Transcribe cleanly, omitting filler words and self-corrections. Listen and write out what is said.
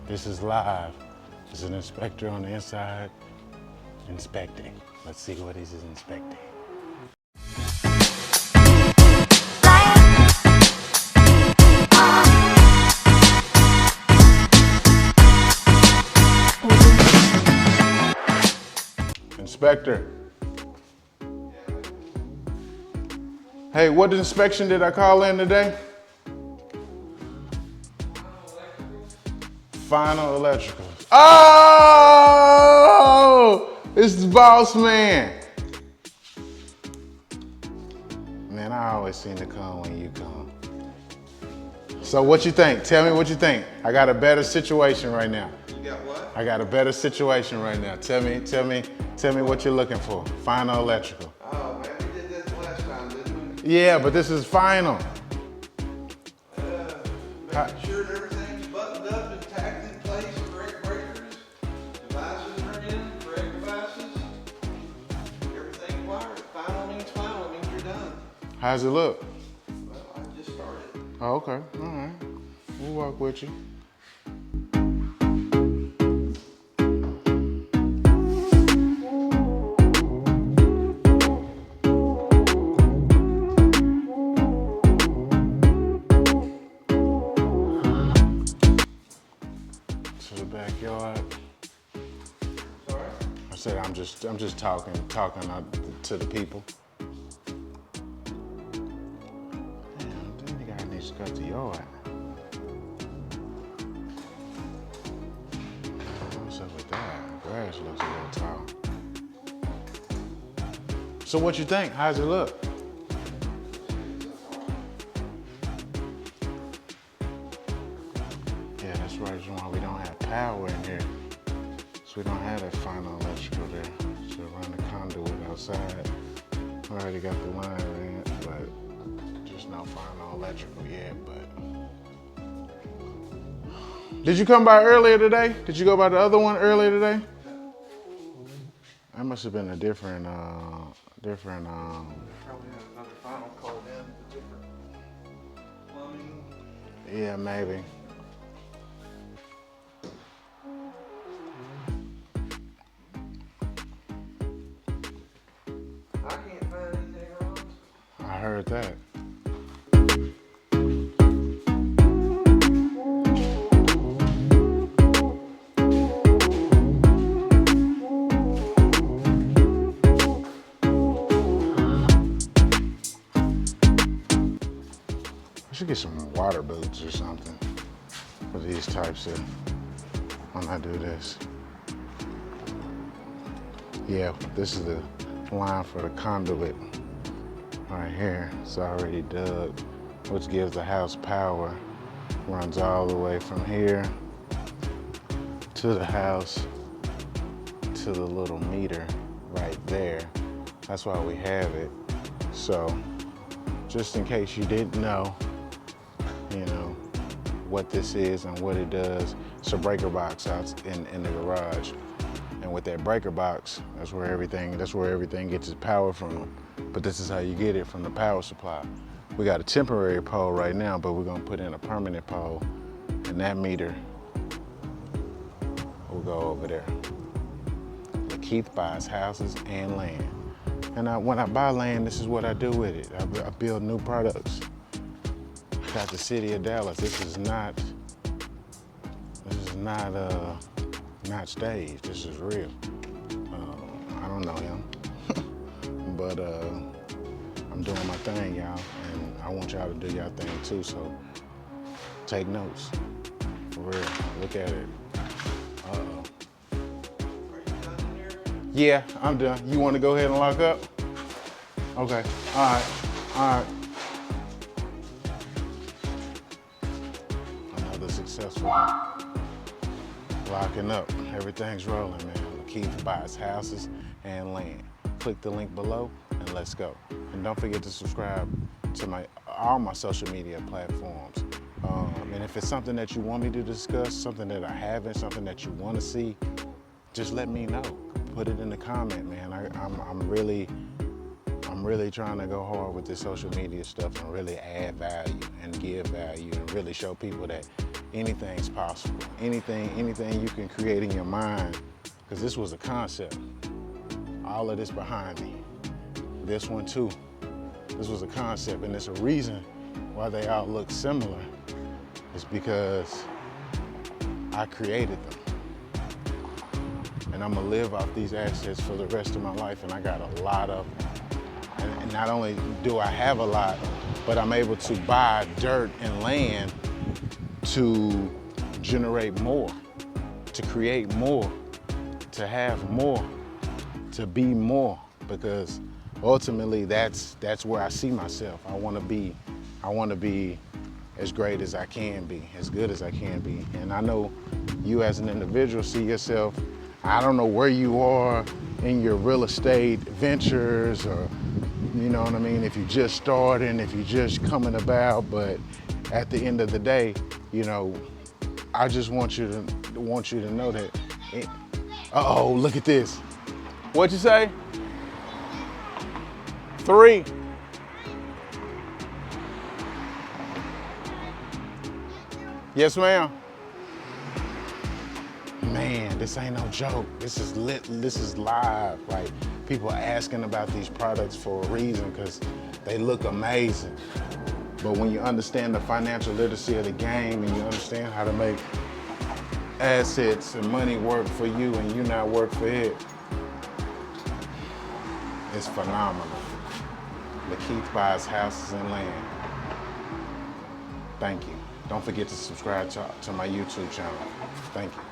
This is live. There's an inspector on the inside inspecting. Let's see what he's inspecting. Inspector. Hey, what inspection did I call in today? Final electrical. Oh! It's the boss man. Man, I always seem to come when you come. So what you think? Tell me what you think. I got a better situation right now. You got what? I got a better situation right now. Tell me what you're looking for. Final electrical. Oh man, we did this last time, didn't we? Yeah, but this is final. Making sure that everything's buttoned up and tacked in place, correct breakers, devices are in, correct devices, everything wired. Final means you're done. How's it look? Well, I just started. Oh, okay, all right. We'll walk with you. To the backyard. Sorry? I said I'm just talking to the people. Damn, then the guy needs to go to the yard. What's up with that? The grass looks a little tall. So what you think? How's it look? Yeah, that's right. That's why we don't have power in here. So we don't have that final electrical there. So run the conduit outside. I already got the line in, but just no final electrical yet. But did you come by earlier today? Did you go by the other one earlier today? That must have been a different. Probably have another final called in, different plumbing. Yeah, maybe. I can't find anything wrong. I heard that. I should get some water boots or something for these types of, when I do this. Yeah, this is the line for the conduit right here. It's already dug, which gives the house power. Runs all the way from here to the house to the little meter right there. That's why we have it. So just in case you didn't know, you know, what this is and what it does, it's a breaker box out in the garage. And with that breaker box, that's where everything gets its power from. But this is how you get it from the power supply. We got a temporary pole right now, but we're gonna put in a permanent pole, and that meter will go over there. Lakeith buys houses and land. And when I buy land, this is what I do with it. I build new products. Got the city of Dallas. This is not staged. This is real. I don't know him, but I'm doing my thing, y'all, and I want y'all to do y'all thing too. So take notes, for real. Look at it. Uh-oh. Are you done in here? Yeah, I'm done. You want to go ahead and lock up? Okay. All right. All right. Another successful locking up. Everything's rolling, man. Lakeith buys houses and land. Click the link below and let's go. And don't forget to subscribe to all my social media platforms. And if it's something that you want me to discuss, something that I haven't, something that you want to see, just let me know. Put it in the comment, man. I'm really trying to go hard with this social media stuff and really add value and give value and really show people that anything's possible. Anything you can create in your mind, because this was a concept. All of this behind me. This one too. This was a concept, and there's a reason why they all look similar. It's because I created them. And I'm gonna live off these assets for the rest of my life, and I got a lot of them. And not only do I have a lot, but I'm able to buy dirt and land to generate more, to create more, to have more, to be more, because ultimately that's where I see myself. I wanna be as great as I can be, as good as I can be. And I know you as an individual see yourself, I don't know where you are in your real estate ventures, or you know what I mean, if you're just starting, if you're just coming about, but at the end of the day, you know, I just want you to know that, uh-oh, look at this. What'd you say? 3. Yes, ma'am. Man, this ain't no joke. This is lit, this is live. Like, people are asking about these products for a reason, because they look amazing. But when you understand the financial literacy of the game, and you understand how to make assets and money work for you and you not work for it, it's phenomenal. Lakeith buys houses and land. Thank you. Don't forget to subscribe to my YouTube channel. Thank you.